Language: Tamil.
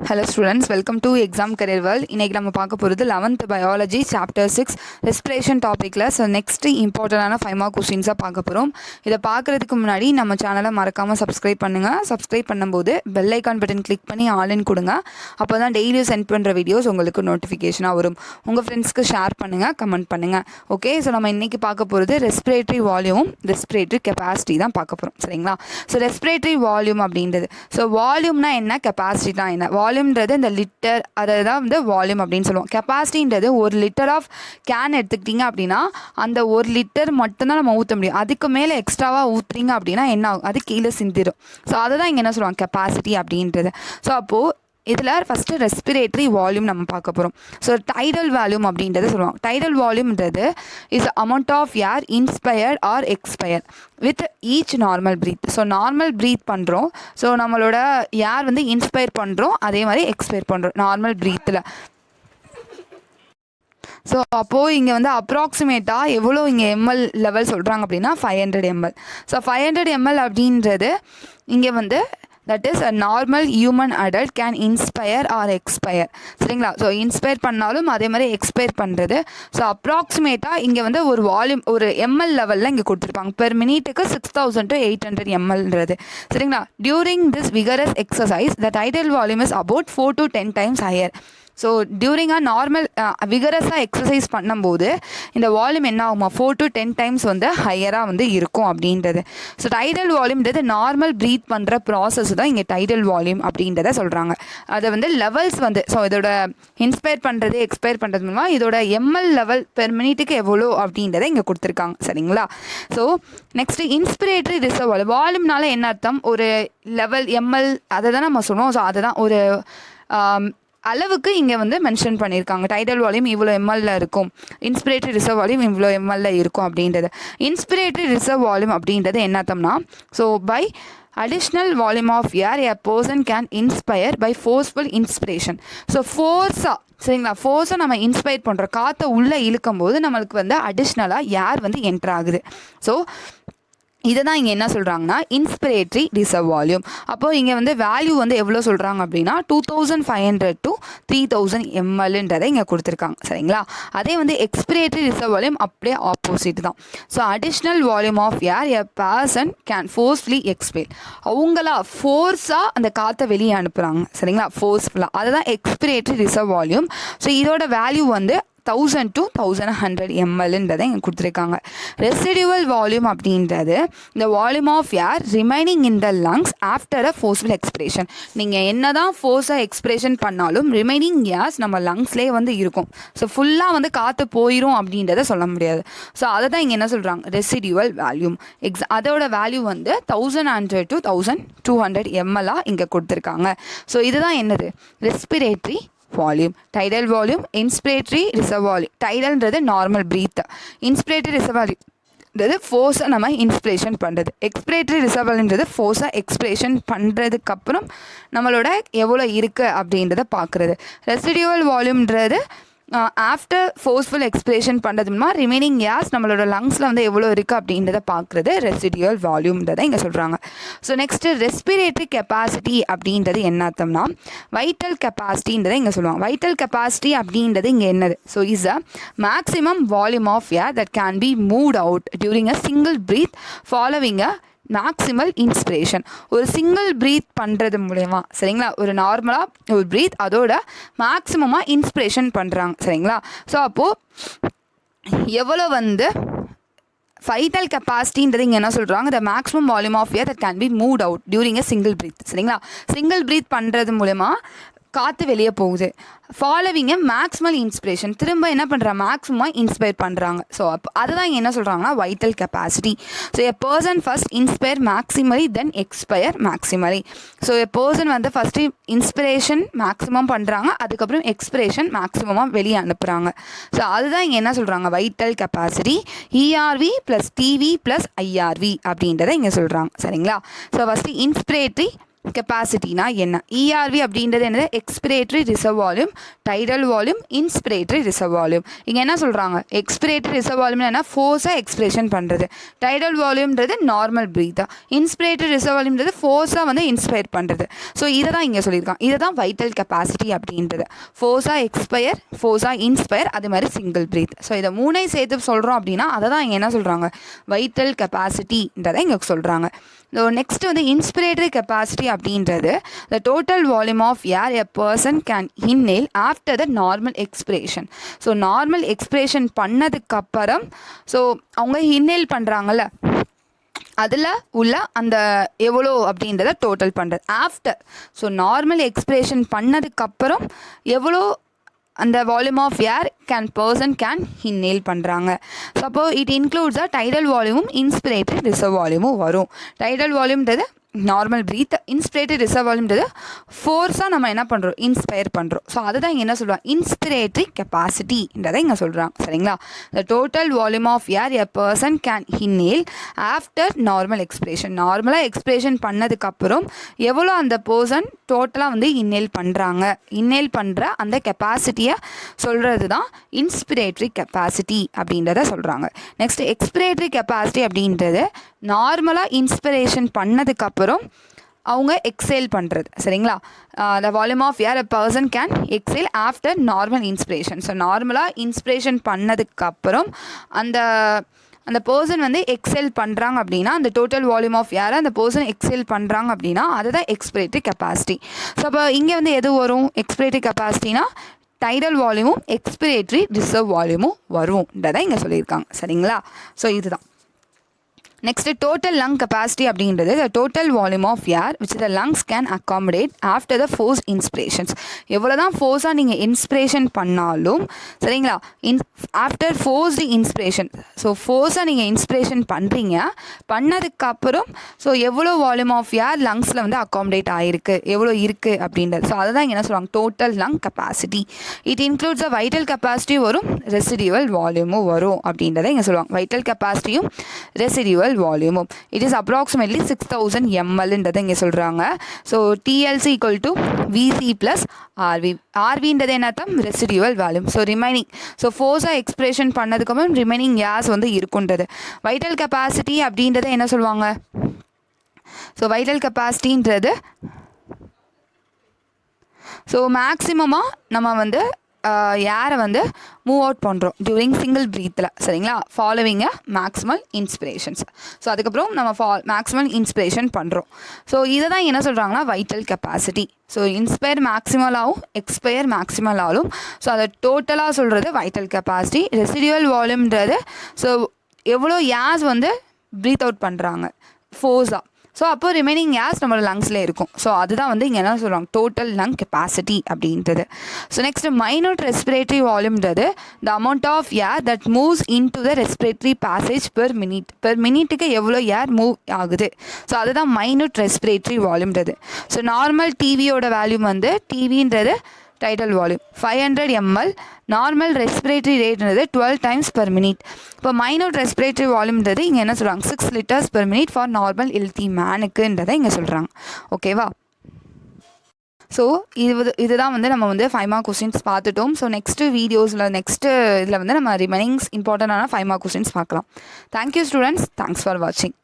Hello students, welcome to Exam Career World. இன்னைக்கு நம்ம பார்க்க போகிறது 11th Biology Chapter 6 Respiration டாப்பிக்கில் நெக்ஸ்ட் இம்பார்ட்டண்டான 5 மார்க் கொஸ்டின்ஸாக பார்க்க போகிறோம். இதை பார்க்குறதுக்கு முன்னாடி நம்ம சேனலை மறக்காமல் சப்ஸ்கிரைப் பண்ணுங்கள். சப்ஸ்கிரைப் பண்ணும்போது பெல் ஐக்கான் பட்டன் கிளிக் பண்ணி ஆன்லைன் கொடுங்க. அப்போ தான் டெய்லியும் சென்ட் பண்ணுற வீடியோஸ் உங்களுக்கு நோட்டிஃபிகேஷனாக வரும். உங்கள் ஃப்ரெண்ட்ஸ்க்கு ஷேர் பண்ணுங்கள், கமெண்ட் பண்ணுங்கள். ஓகே, ஸோ நம்ம இன்றைக்கி பார்க்க போகிறது ரெஸ்பிரேட்டரி வால்யூம், ரெஸ்பிரேட்டரி கெப்பாசிட்டி தான் பார்க்க போகிறோம். சரிங்களா? ஸோ ரெஸ்பிரேட்டரி வால்யூம் அப்படின்றது, ஸோ வால்யூம்னா என்ன, கெப்பாசிட்டி தான் என்ன. வால்யூம்ன்றது இந்த லிட்டர், அதை தான் வந்து வால்யூம் அப்படின்னு சொல்லுவோம். கெப்பாசிட்டின்றது ஒரு லிட்டர் ஆஃப் கேன் எடுத்துக்கிட்டிங்க அப்படின்னா அந்த ஒரு லிட்டர் மட்டும்தான் நம்ம ஊற்ற முடியும். அதுக்கு மேலே எக்ஸ்ட்ராவாக ஊற்றுறீங்க அப்படின்னா என்ன ஆகும், அது கீழே சிந்திடும். ஸோ அதை தான் இங்கே என்ன சொல்லுவாங்க, கெப்பாசிட்டி அப்படின்றது. ஸோ அப்போது இதில் ஃபஸ்ட்டு ரெஸ்பிரேட்டரி வால்யூம் நம்ம பார்க்க போகிறோம். ஸோ டைடல் வால்யூம் அப்படின்றத சொல்லுவாங்க. டைடல் வால்யூம்ன்றது is amount of air inspired or expire with each normal breath. So normal breath பண்ணுறோம், ஸோ நம்மளோட ஏர் வந்து இன்ஸ்பயர் பண்ணுறோம், அதே மாதிரி எக்ஸ்பயர் பண்ணுறோம் நார்மல் ப்ரீத்தில். ஸோ அப்போது இங்கே வந்து அப்ராக்சிமேட்டாக எவ்வளோ இங்கே எம்எல் லெவல் சொல்கிறாங்க அப்படின்னா 500 ml. ஸோ 500 ml அப்படின்றது இங்கே வந்து that is a normal human adult can inspire or expire. சரிங்களா? ஸோ இன்ஸ்பயர் பண்ணாலும் அதே மாதிரி எக்ஸ்பயர் பண்ணுறது. ஸோ அப்ராக்சிமேட்டாக இங்கே வந்து ஒரு வால்யூம் ஒரு எம்எல் லெவலில் இங்கே கொடுத்துருப்பாங்க. பெர் மினிட்டுக்கு 6000 to 800 mlன்றது. சரிங்களா? During this vigorous exercise the tidal volume is about 4 to 10 times higher. So during normal விகரஸாக எக்ஸசைஸ் பண்ணும்போது இந்த வால்யூம் என்ன ஆகுமா, 4 to 10 times வந்து ஹையராக வந்து இருக்கும் அப்படின்றது. ஸோ டைடல் வால்யூம்ன்றது நார்மல் ப்ரீத் பண்ணுற ப்ராசஸ் தான் இங்கே டைடல் வால்யூம் அப்படின்றத சொல்கிறாங்க. அதை வந்து லெவல்ஸ் வந்து, ஸோ இதோட இன்ஸ்பயர் பண்ணுறது எக்ஸ்பயர் பண்ணுறது மூலமாக இதோட எம்எல் லெவல் பெர் மினிட்டுக்கு எவ்வளோ அப்படின்றத இங்கே கொடுத்துருக்காங்க. சரிங்களா? So next inspiratory reserve volume. வால்யூம்னால என்ன அர்த்தம், ஒரு லெவல் எம்எல் அதை தான் நம்ம சொல்லுவோம். ஸோ அதை தான் ஒரு அளவுக்கு இங்கே வந்து மென்ஷன் பண்ணியிருக்காங்க. டைடல் வால்யூம் இவ்வளோ எம்எல்ல இருக்கும், இன்ஸ்பிரேட்டரி ரிசர்வ் வால்யூம் இவ்வளோ எம்எல்ல இருக்கும் அப்படின்றது. இன்ஸ்பிரேட்டரி ரிசர்வ் வால்யூம் அப்படின்றது என்ன அர்த்தம்னா, so by additional volume of air a person can inspire by forceful inspiration. So ஃபோர்ஸாக, சரிங்களா, ஃபோர்ஸாக நம்ம இன்ஸ்பயர் பண்ணுறோம், காற்றை உள்ளே இழுக்கும் போது நம்மளுக்கு வந்து அடிஷ்னலாக ஏர் வந்து என்ட்ரு ஆகுது. ஸோ இதை தான் இங்கே என்ன சொல்கிறாங்கன்னா இன்ஸ்பிரேட்டரி ரிசர்வ் வால்யூம். அப்போது இங்கே வந்து வேல்யூ வந்து எவ்வளோ சொல்கிறாங்க அப்படின்னா 2500 to 3000 mlன்றதை இங்கே கொடுத்துருக்காங்க. சரிங்களா? அதே வந்து எக்ஸ்பிரேட்டரி ரிசர்வ் வால்யூம் அப்படியே ஆப்போசிட் தான். So additional volume of air a person can forcefully expel. அவங்களா ஃபோர்ஸாக அந்த காற்றை வெளியே அனுப்புகிறாங்க. சரிங்களா? ஃபோர்ஸ்ஃபுல்லாக, அதுதான் எக்ஸ்பிரேட்டரி ரிசர்வ் வால்யூம். ஸோ இதோட வேல்யூ வந்து 1000 to 1100 mlன்றதை இங்கே கொடுத்துருக்காங்க. ரெசிடியூவல் வால்யூம் அப்படின்றது இந்த volume of air remaining in the lungs after a forceful expiration. நீங்கள் என்ன தான் ஃபோர்ஸாக எக்ஸ்பிரேஷன் பண்ணாலும் ரிமைனிங் ஏர்ஸ் நம்ம லங்ஸ்லேயே வந்து இருக்கும். ஸோ ஃபுல்லாக வந்து காற்று போயிடும் அப்படின்றத சொல்ல முடியாது. ஸோ அதை தான் இங்கே என்ன சொல்கிறாங்க, ரெசிடியூவல் வால்யூம். அதோட வேல்யூ வந்து 1100 to 1200 ml இங்கே கொடுத்துருக்காங்க. ஸோ இதுதான் என்னது, respiratory volume. Tidal volume, inspiratory reserve volume. டைடல்ன்றது நார்மல் ப்ரீத், இன்ஸ்பிரேட்டரி ரிசர்வ் வால்யூம்ன்றது ஃபோர்ஸை நம்ம இன்ஸ்பிரேஷன் பண்ணுறது, எக்ஸ்பிரேட்டரி ரிசர்வ் வால்யூம்ன்றது ஃபோர்ஸாக எக்ஸ்பிரேஷன் பண்ணுறதுக்கப்புறம் நம்மளோட எவ்வளோ இருக்குது அப்படின்றத பார்க்குறது. ரெசிடியூவல் வால்யூம்ன்றது ஆஃப்டர் ஃபோர்ஸ்ஃபுல் எக்ஸ்பிரேஷன் பண்ணுறது மூலமாக ரிமைனிங் ஏர்ஸ் நம்மளோட லங்ஸில் வந்து எவ்வளோ இருக்குது அப்படின்றத பார்க்குறது ரெசிடியூவல் வால்யூம்ன்றதை இங்கே சொல்கிறாங்க. ஸோ நெக்ஸ்ட்டு ரெஸ்பிரேட்டரி கெப்பாசிட்டி அப்படின்றது என்ன அர்த்தம்னா வைட்டல் கெப்பாசிட்டின்றதை இங்கே சொல்லுவாங்க. வைட்டல் கெப்பாசிட்டி அப்படின்றது இங்கே என்னது, so is a maximum volume of air that can be moved out during a single breath following a maximal inspiration. ஒரு சிங்கிள் ப்ரீத் பண்ணுறது மூலயமா, சரிங்களா, ஒரு நார்மலாக ஒரு ப்ரீத் அதோட மேக்ஸிமமாக இன்ஸ்பிரேஷன் பண்ணுறாங்க. சரிங்களா? ஸோ அப்போது எவ்வளோ வந்து வைட்டல் கெப்பாசிட்டின்றது இங்கே என்ன சொல்கிறாங்க, the maximum volume of air that can be moved out during a single breath. சரிங்களா? சிங்கிள் ப்ரீத் பண்ணுறது மூலமா காற்று வெளியே போகுது. ஃபாலோவிங் மேக்ஸிமல் இன்ஸ்பிரேஷன், திரும்ப என்ன பண்ணுறாங்க, மேக்ஸிமமாக இன்ஸ்பயர் பண்ணுறாங்க. ஸோ அதுதான் இங்கே என்ன சொல்கிறாங்கன்னா vital capacity. So a person first inspire maximally then expire maximally. So a person வந்து ஃபஸ்ட்டு இன்ஸ்பிரேஷன் மேக்ஸிமம் பண்ணுறாங்க, அதுக்கப்புறம் எக்ஸ்பிரேஷன் மேக்ஸிமமாக வெளியே அனுப்புகிறாங்க. ஸோ அதுதான் இங்கே என்ன சொல்கிறாங்க, vital capacity. ERV plus TV plus IRV அப்படின்றத இங்கே சொல்கிறாங்க. சரிங்களா? ஸோ ஃபஸ்ட்டு இன்ஸ்பிரேட்டரி கெப்பாசிட்டினா என்ன? ERV அப்படின்றது என்னது? Expiratory reserve volume, tidal volume, inspiratory reserve volume. இங்கே என்ன சொல்கிறாங்க? எக்ஸ்பிரேட்டரி ரிசர்வ் வால்யூம்னா என்ன? ஃபோர்ஸாக எக்ஸ்பிரேஷன் பண்ணுறது. டைடல் வால்யூம்ன்றது நார்மல் ப்ரீத்தாக. இன்ஸ்பிரேட்டரி ரிசர்வ் வால்யூம்ன்றது ஃபோர்ஸாக வந்து இன்ஸ்பயர் பண்ணுறது. ஸோ இதை தான் இங்கே சொல்லியிருக்காங்க. இதை தான் வைட்டல் கெப்பாசிட்டி அப்படின்றது. ஃபோர்ஸாக எக்ஸ்பயர், ஃபோர்ஸாக இன்ஸ்பயர், அது மாதிரி சிங்கிள் ப்ரீத். ஸோ இதை மூணையும் சேர்த்து சொல்கிறோம் அப்படின்னா அதை தான் இங்கே என்ன சொல்கிறாங்க? வைட்டல் கெப்பாசிட்டின்றதை இங்கே சொல்கிறாங்க. நெக்ஸ்ட் வந்து இன்ஸ்பிரேட்டரி கெப்பாசிட்டி அப்படின்றது the total volume of air a person can inhale after the normal expiration. So normal expression பண்ணதுக்கப்புறம் ஸோ அவங்க இன்ஹேல் பண்ணுறாங்கல்ல அதில் உள்ள அந்த எவ்வளோ அப்படின்றத டோட்டல் பண்ணுறது ஆஃப்டர். ஸோ நார்மல் எக்ஸ்பிரேஷன் பண்ணதுக்கப்புறம் எவ்வளோ அந்த volume of air person can inhale பண்ணுறாங்க. ஸோ அப்போ இட் இன்க்ளூட்ஸ் டைடல் வால்யூமும் இன்ஸ்பிரேட்டரி ரிசர்வ் வால்யூமும் வரும். டைடல் வால்யூம்ன்றது நார்மல் ப்ரீத், இன்ஸ்பிரேட்டரி ரிசர்வ் வால்யூம்ன்றது ஃபோர்ஸாக நம்ம என்ன பண்ணுறோம்? இன்ஸ்பயர் பண்ணுறோம். ஸோ அதுதான் இங்கே என்ன சொல்கிறாங்க? இன்ஸ்பிரேட்டரி கெப்பாசிட்டின்றதை இங்கே சொல்கிறாங்க. சரிங்களா? The total volume of air a person can inhale after normal expiration. நார்மலாக எக்ஸ்பிரேஷன் பண்ணதுக்கப்புறம் எவ்வளோ அந்த பர்சன் டோட்டலாக வந்து இன்ஹேல் பண்ணுறாங்க, இன்ஹேல் பண்ணுற அந்த கெப்பாசிட்டியை சொல்கிறது தான் இன்ஸ்பிரேட்டரி கெப்பாசிட்டி அப்படின்றத சொல்கிறாங்க. நெக்ஸ்ட் எக்ஸ்பிரேட்டரி கெப்பாசிட்டி அப்படின்றது நார்மலாக இன்ஸ்பிரேஷன் பண்ணதுக்கப்புறம் அவங்க எக்ஸேல் பண்ணுறது. சரிங்களா? The volume of air a person can exhale after normal inspiration. So நார்மலாக இன்ஸ்பிரேஷன் பண்ணதுக்கப்புறம் அந்த அந்த பர்சன் வந்து எக்ஸேல் பண்ணுறாங்க அப்படின்னா அந்த டோட்டல் வால்யூம் ஆஃப் ஏரை அந்த பர்சன் எக்ஸேல் பண்ணுறாங்க அப்படின்னா அதுதான் எக்ஸ்பிரேட்டரி கெப்பாசிட்டி. ஸோ அப்போ இங்கே வந்து எது வரும்? எக்ஸ்பிரேட்டரி கெப்பாசிட்டினா டைடல் வால்யூமும் எக்ஸ்பிரேட்டரி ரிசர்வ் வால்யூமும் வரும்ன்றதை இங்கே சொல்லியிருக்காங்க. சரிங்களா? ஸோ இதுதான். நெக்ஸ்ட் டோட்டல் லங் கெப்பாசிட்டி அப்படின்றது the total volume of air which the lungs can accommodate after the forced inspirations. எவ்வளோ தான் ஃபோர்ஸாக நீங்கள் இன்ஸ்பிரேஷன் பண்ணாலும் சரிங்களா, ஆஃப்டர் ஃபோர்ஸ்டு இன்ஸ்பிரேஷன், ஸோ ஃபோர்ஸாக நீங்கள் இன்ஸ்பிரேஷன் பண்ணுறீங்க, பண்ணதுக்கப்புறம் ஸோ எவ்வளோ வால்யூம் ஆஃப் ஏர் லங்ஸில் வந்து அக்காமடேட் ஆகிருக்கு, எவ்வளோ இருக்குது அப்படின்றது. ஸோ அதை தான் இங்கே என்ன சொல்லுவாங்க? Total lung capacity. It includes a vital capacity வரும், ரெசிடியூவல் வால்யூமும் வரும் அப்படின்றத இங்கே சொல்லுவாங்க. வைட்டல் கெப்பாசிட்டியும் ரெசிடியூவல் வால்யூமும் இட் இஸ் அப்ராக்சிமேட்லி 6000 ml இங்கே சொல்கிறாங்க. So TLC equal to VC plus RV. ஆர்வின்றது என்னத்தான்? Residual volume. So remaining so ஃபோர்ஸாக எக்ஸ்பிரேஷன் பண்ணதுக்கப்புறம் ரிமைனிங் கேஸ் வந்து இருக்குன்றது. வைட்டல் கெப்பாசிட்டி அப்படின்றத என்ன சொல்லுவாங்க? ஸோ வைட்டல் கெப்பாசிட்டின்றது ஸோ மேக்ஸிமமாக நம்ம வந்து ஏரை வந்து மூவ் அவுட் பண்ணுறோம் டியூரிங் சிங்கிள் ப்ரீத்தில். சரிங்களா? ஃபாலோவிங்க மேக்ஸிமல் இன்ஸ்பிரேஷன்ஸ். ஸோ அதுக்கப்புறம் நம்ம மேக்ஸிமல் இன்ஸ்பிரேஷன் பண்ணுறோம். ஸோ இதை தான் என்ன சொல்கிறாங்கன்னா வைட்டல் கெப்பாசிட்டி. ஸோ இன்ஸ்பயர் மேக்ஸிமலாகவும் எக்ஸ்பயர் மேக்ஸிமலாலும் ஸோ அதை டோட்டலாக சொல்கிறது வைட்டல் கெப்பாசிட்டி. ரெசிடியூவல் வால்யூம்ன்றது ஸோ எவ்வளோ ஏர்ஸ் வந்து ப்ரீத் அவுட் பண்ணுறாங்க ஃபோர்ஸாக. ஸோ அப்போ ரிமைனிங் ஏர்ஸ் நம்மளோட லங்ஸில் இருக்கும். ஸோ அதுதான் வந்து இங்கே என்ன சொல்கிறாங்க? டோட்டல் லங் கெப்பாசிட்டி அப்படின்றது. ஸோ நெக்ஸ்ட் மைனூட் ரெஸ்பிரேட்டரி வால்யூம்ன்றது the amount of air that moves into the respiratory passage per minute. Per மினிட்டுக்கு எவ்வளோ ஏர் மூவ் ஆகுது. ஸோ அதுதான் மைனூட் ரெஸ்பிரேட்டரி வால்யூம்ன்றது. ஸோ நார்மல் டிவியோட வேல்யூம் வந்து டிவின்றது tidal volume 500 ml. Normal respiratory ரேட்ன்றது 12 times per minute. இப்போ மைனூட் ரெஸ்பிரேட்டரி வால்யூம்ன்றது இங்கே என்ன சொல்கிறாங்க? 6 liters per minute for normal healthy மேனுக்குன்றதை இங்கே சொல்கிறாங்க. ஓகேவா? ஸோ இதுதான் வந்து நம்ம வந்து 5 mark கொஸ்டின்ஸ் பார்த்துட்டோம். ஸோ நெக்ஸ்ட்டு வீடியோஸில் நெக்ஸ்ட்டு இதில் வந்து நம்ம ரிமைனிங்ஸ் இம்பார்ட்டண்டான 5 mark கொஸ்டின்ஸ் பார்க்கலாம். Thank you students. தேங்க்ஸ் ஃபார் வாட்சிங்.